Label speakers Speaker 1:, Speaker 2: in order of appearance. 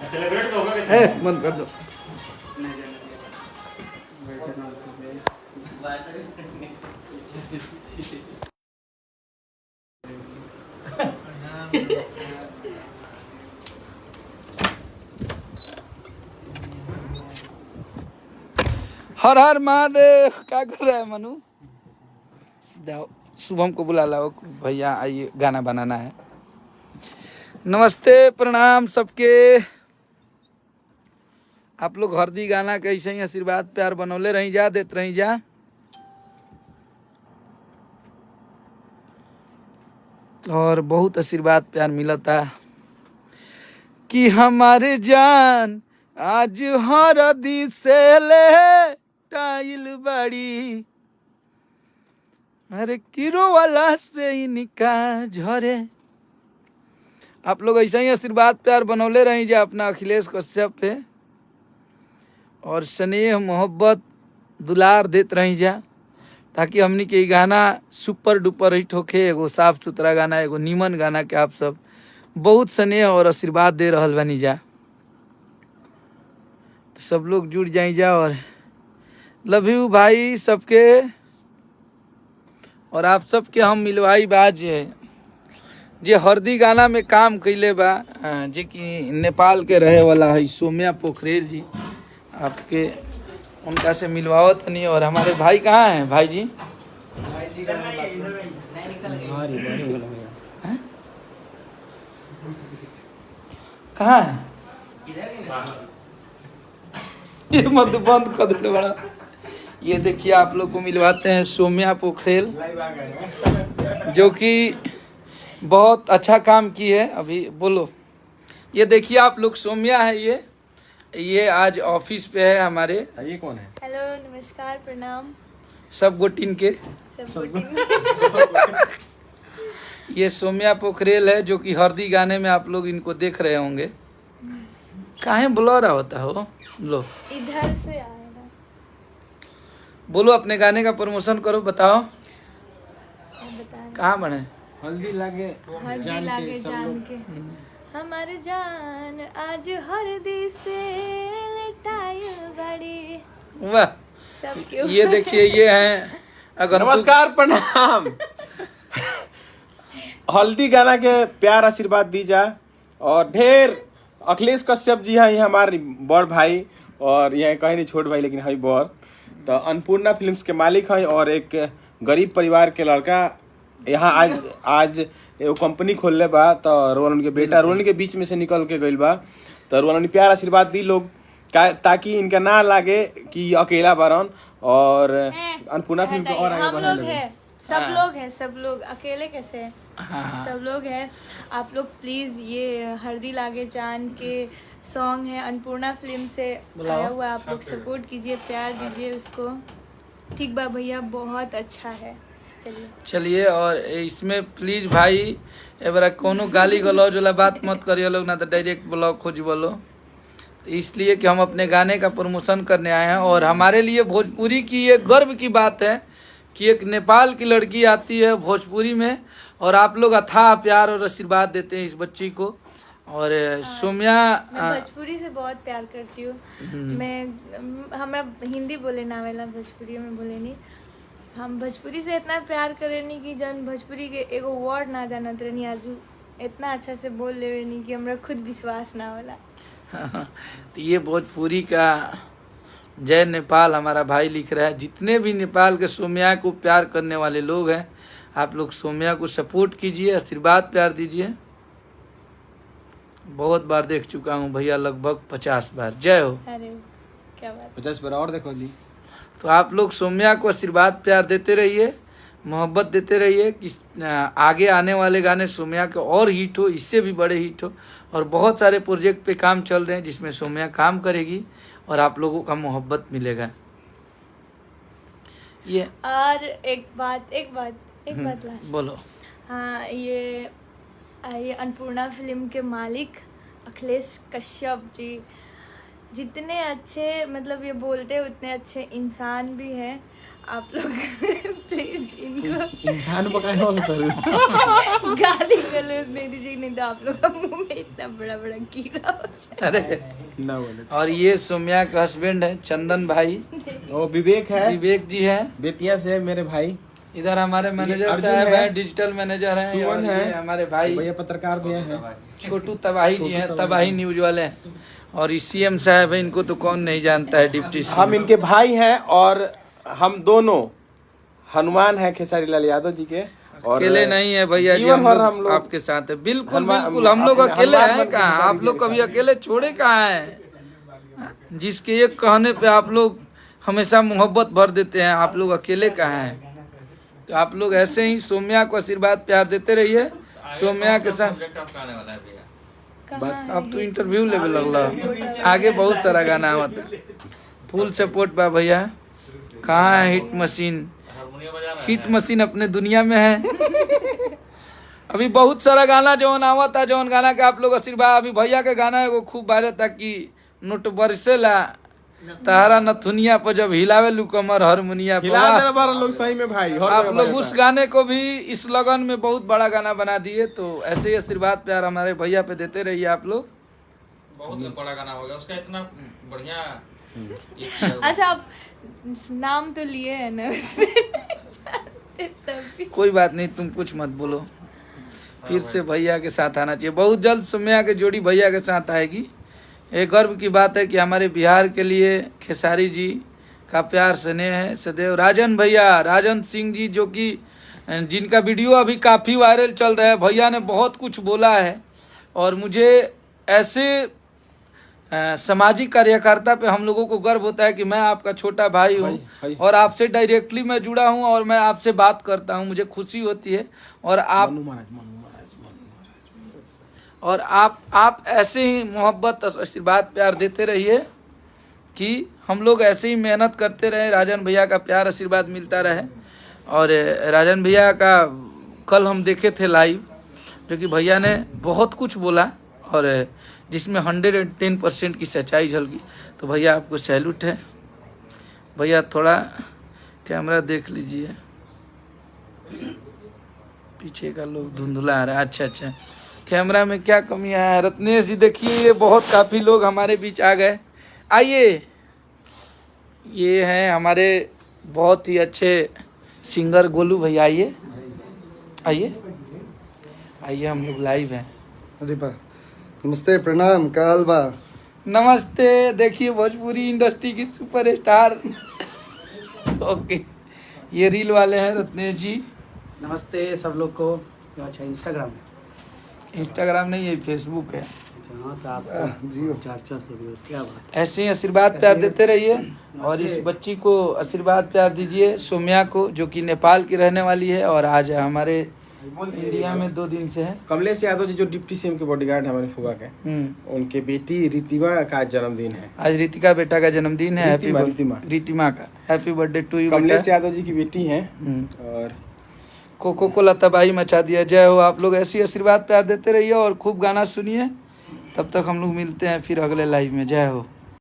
Speaker 1: Celebrate तो होगा
Speaker 2: बंद कर दो। हर हर महादेव। क्या कर रहा है मनु? जाओ शुभम को बुला लाओ, भैया आइए गाना बनाना है। नमस्ते प्रणाम सबके। आप लोग हरदी गाना के ऐसे ही आशीर्वाद प्यार बनौले रही जा, देते रही जा। और बहुत आशीर्वाद प्यार मिला था कि हमारे जान आज हरदी से ले टाइल बड़ी, अरे किरो वाला से इनका झरे। आप लोग ऐसा ही आशीर्वाद प्यार बनौले रही जा अपना अखिलेश कश्यप पे, और स्नेह मोहब्बत दुलार देते रही जा, ताकि हमनी के गाना सुपर डुपर हिट होके। एगो साफ सुथरा गाना, एगो नीमन गाना के आप सब बहुत स्नेह और आशीर्वाद दे रहल बनी जा। तो सब लोग जुड़ जाई जा, और लव यू भाई सबके। और आप सबके हम मिलवाई बाज जे हरदी गाना में काम कैले बा, जे कि नेपाल के रहे वाला है सोम्या पोखरेल जी, आपके उनका से मिलवावत नहीं। और हमारे भाई कहाँ हैं भाई जी? कहाँ है? ये मत बंद कर दे बड़ा। ये देखिए आप लोग को मिलवाते हैं सोम्या पोखरेल, जो कि बहुत अच्छा काम की है। अभी बोलो, ये देखिए आप लोग, सोम्या है ये आज ऑफिस पे है हमारे। ये कौन है?
Speaker 3: हेलो नमस्कार प्रणाम
Speaker 2: सब गोटिन के। ये सोम्या पोखरेल है, जो कि हरदी गाने में आप लोग इनको देख रहे होंगे। काहे ब्लर होता हो? लो
Speaker 3: इधर से आएगा।
Speaker 2: बोलो अपने गाने का प्रमोशन करो, बताओ कहाँ बने?
Speaker 3: हल्दी लागे जान के हमारे जान आज हरदी से लटाइल बड़ी।
Speaker 2: वाह,
Speaker 3: सब क्यों?
Speaker 2: ये देखिए ये हैं अगर
Speaker 4: नमस्कार प्रणाम। हल्दी गाना के प्यार आशीर्वाद दीजा, और ढेर अखिलेश कश्यप जी हैं, ये हमारे बड़ भाई, और ये कहीं नहीं छोट भाई लेकिन है बड़। तो अन्नपूर्णा फिल्म्स के मालिक हैं, और एक गरीब परिवार के लड़का यहाँ आज एगो कंपनी खोलले बा। तो रोहन के बेटा रोहन के बीच में से निकल के गइल बा। तो रोहन प्यार आशीर्वाद दी लोग, ताकि इनका ना लागे कि अकेला बारन। और अन्नपूर्णा फिल्म को और आगे
Speaker 3: हम
Speaker 4: बढ़ाने
Speaker 3: लोग
Speaker 4: लगे।
Speaker 3: हैं, सब लोग हैं, सब लोग अकेले कैसे हैं? सब लोग हैं। आप लोग प्लीज ये हरदी लागे जान के सॉन्ग है अन्नपूर्णा फिल्म से आया हुआ, आप लोग सपोर्ट कीजिए, प्यार दीजिए उसको। ठीक बा भैया, बहुत अच्छा है।
Speaker 2: चलिए, और इसमें प्लीज भाई एबार कोनो गाली गलौज वाला बात मत करिए लोग, ना तो डायरेक्ट ब्लॉक हो बोलो। तो इसलिए कि हम अपने गाने का प्रमोशन करने आए हैं, और हमारे लिए भोजपुरी की ये गर्व की बात है कि एक नेपाल की लड़की आती है भोजपुरी में, और आप लोग अथाह प्यार और आशीर्वाद देते हैं इस बच्ची को। और सोम्या,
Speaker 3: मैं भोजपुरी से बहुत प्यार करती हूँ। मैं हमरा हिंदी बोले ना वाला, भोजपुरी में बोले नहीं। हम भोजपुरी से इतना प्यार करेनी कि जन भोजपुरी के एगो वर्ड ना जानत रहनी, आजू इतना अच्छा से बोल ले नहीं कि हमरा खुद विश्वास ना होला।
Speaker 2: तो ये भोजपुरी का जय नेपाल हमारा भाई लिख रहा है। जितने भी नेपाल के सोम्या को प्यार करने वाले लोग हैं, आप लोग सोम्या को सपोर्ट कीजिए, आशीर्वाद प्यार दीजिए। बहुत बार देख चुका हूँ भैया, लगभग 50 बार। जय हो।
Speaker 3: अरे क्या बात।
Speaker 4: 50 बार और देखो ली।
Speaker 2: तो आप लोग सोम्या को आशीर्वाद प्यार देते रहिए, मोहब्बत देते रहिए कि आगे आने वाले गाने सोम्या के और हिट हो, इससे भी बड़े हिट हो। और बहुत सारे प्रोजेक्ट पे काम चल रहे हैं जिसमें सोम्या काम करेगी, और आप लोगों का मोहब्बत मिलेगा। ये
Speaker 3: और एक बात लास्ट
Speaker 2: बोलो।
Speaker 3: हाँ, ये अन्नपूर्णा फिल्म के मालिक अखिलेश कश्यप जी जितने अच्छे, मतलब ये बोलते हैं उतने अच्छे इंसान भी हैं। आप लोग प्लीज इनको
Speaker 4: इंसान पकाए हो सकता
Speaker 3: गाली गलौज नहीं दीजिए, नहीं तो आप लोग का मुंह में इतना बड़ा बड़ा कीड़ा हो जाए।
Speaker 2: अरे
Speaker 4: ना बोले।
Speaker 2: और ये सौम्या का हस्बैंड है चंदन भाई,
Speaker 4: वो विवेक है,
Speaker 2: विवेक जी है।
Speaker 4: बेतिया से मेरे भाई।
Speaker 2: इधर हमारे मैनेजर
Speaker 4: अर्जुन
Speaker 2: साहब
Speaker 4: है,
Speaker 2: हैं, डिजिटल मैनेजर हैं।
Speaker 4: सुमन
Speaker 2: और
Speaker 4: है,
Speaker 2: ये हमारे भाई
Speaker 4: भैया पत्रकार भैया हैं,
Speaker 2: छोटू तबाही जी हैं, तबाही न्यूज वाले। और ये सीएम साहब है, इनको तो कौन नहीं जानता है, डिप्टी सीएम।
Speaker 4: हम इनके भाई हैं और हम दोनों हनुमान है खेसारी लाल यादव जी के। और
Speaker 2: अकेले नहीं है भैया जी,
Speaker 4: जीवन भर
Speaker 2: हम लोग
Speaker 4: लोग
Speaker 2: आपके साथ है। बिल्कुल
Speaker 4: हनुमान-
Speaker 2: बिल्कुल, हम लोग
Speaker 4: अपने
Speaker 2: अकेले
Speaker 4: हनुमान
Speaker 2: हैं
Speaker 4: बन के
Speaker 2: कहाँ?
Speaker 4: खेसारी
Speaker 2: आप लोग
Speaker 4: के
Speaker 2: कभी
Speaker 4: साथ।
Speaker 2: अकेले छोड़े कहाँ हैं? जिसके एक कहने पे आप लोग हमेशा मोहब्बत भर देते हैं, आप लोग अकेले कहाँ हैं? तो आप लोग ऐसे ही सौम्या को आशीर्वाद प्यार देते रहिए। सौम्या के साथ
Speaker 3: कहाँ
Speaker 2: अब तो इंटरव्यू लेवे लगला, आगे बहुत सारा गाना होता। फुल सपोर्ट बा भैया। कहाँ है हिट मशीन? हिट मशीन अपने दुनिया में है। अभी बहुत सारा गाना जौन आवत था, जौन गाना के आप लोग आशीर्वाद। अभी भैया के गाना एगो खूब वायरल था कि नोट बरसेला तारा नथुनिया पर जब हिलावे लू कमर हारमोनिया पर।
Speaker 4: हिला दे बार लोग सही में भाई। हर
Speaker 2: आप
Speaker 4: जगह
Speaker 2: लोग
Speaker 4: बजता
Speaker 2: उस
Speaker 4: है।
Speaker 2: गाने को भी इस लगन में बहुत बड़ा गाना बना दिए। तो ऐसे ही आशीर्वाद प्यार हमारे भैया पे देते रहिए आप लोग।
Speaker 1: बहुत बड़ा गाना हो गया उसका, इतना बढ़िया
Speaker 3: अच्छा आप नाम तो लिए है ना उसमें जानते तब भी।
Speaker 2: कोई बात नहीं, तुम कुछ मत बोलो। फिर से भैया के साथ आना चाहिए। बहुत जल्द सौम्या की जोड़ी भैया के साथ आएगी। एक गर्व की बात है कि हमारे बिहार के लिए खेसारी जी का प्यार स्नेह है सदैव। राजन भैया, राजन सिंह जी, जो कि जिनका वीडियो अभी काफ़ी वायरल चल रहा है। भैया ने बहुत कुछ बोला है और मुझे ऐसे सामाजिक कार्यकर्ता पे हम लोगों को गर्व होता है कि मैं आपका छोटा भाई हूँ
Speaker 4: भाई।
Speaker 2: और आपसे डायरेक्टली मैं जुड़ा हूँ और मैं आपसे बात करता हूँ, मुझे खुशी होती है। और आप
Speaker 4: मनु महाराज।
Speaker 2: और आप ऐसे ही मोहब्बत आशीर्वाद प्यार देते रहिए कि हम लोग ऐसे ही मेहनत करते रहे, राजन भैया का प्यार आशीर्वाद मिलता रहे। और राजन भैया का कल हम देखे थे लाइव, जो कि भैया ने बहुत कुछ बोला और जिसमें 110% की सच्चाई झलकी। तो भैया आपको सैल्यूट है। भैया थोड़ा कैमरा देख लीजिए, पीछे का लोग धुंधला आ रहा है। अच्छा, कैमरा में क्या कमियां है? रत्नेश जी देखिए, ये बहुत काफ़ी लोग हमारे बीच आ गए। आइए, ये हैं हमारे बहुत ही अच्छे सिंगर गोलू भैया। आइए आइए आइए, हम लोग लाइव हैं।
Speaker 5: अरे बा, नमस्ते, प्रणाम, काल बा।
Speaker 2: नमस्ते। देखिए भोजपुरी इंडस्ट्री की सुपरस्टार ओके, ये रील वाले हैं रत्नेश जी।
Speaker 6: नमस्ते सब लोग को। अच्छा, इंस्टाग्राम
Speaker 2: नहीं है, फेसबुक है।
Speaker 6: अच्छा, हाँ तो आप
Speaker 5: जियो।
Speaker 6: 400 व्यूज, क्या बात।
Speaker 2: ऐसे ही आशीर्वाद प्यार देते रहिए और इस बच्ची को आशीर्वाद प्यार दीजिए, सौम्या को, जो कि नेपाल की रहने वाली है और आज हमारे इंडिया में 2 दिन से है।
Speaker 4: कमलेश यादव जी जो डिप्टी सीएम के बॉडीगार्ड है हमारे फुआ के, उनके बेटी रितिमा का जन्मदिन है
Speaker 2: आज। रितिका बेटा का जन्मदिन है। रितिमा का happy birthday to you.
Speaker 4: Kamlesh Yadav ji की बेटी है। और
Speaker 2: कोको कोला तबाही मचा दिया। जय हो। आप लोग ऐसी आशीर्वाद प्यार देते रहिए और खूब गाना सुनिए। तब तक हम लोग मिलते हैं फिर अगले लाइव में। जय हो।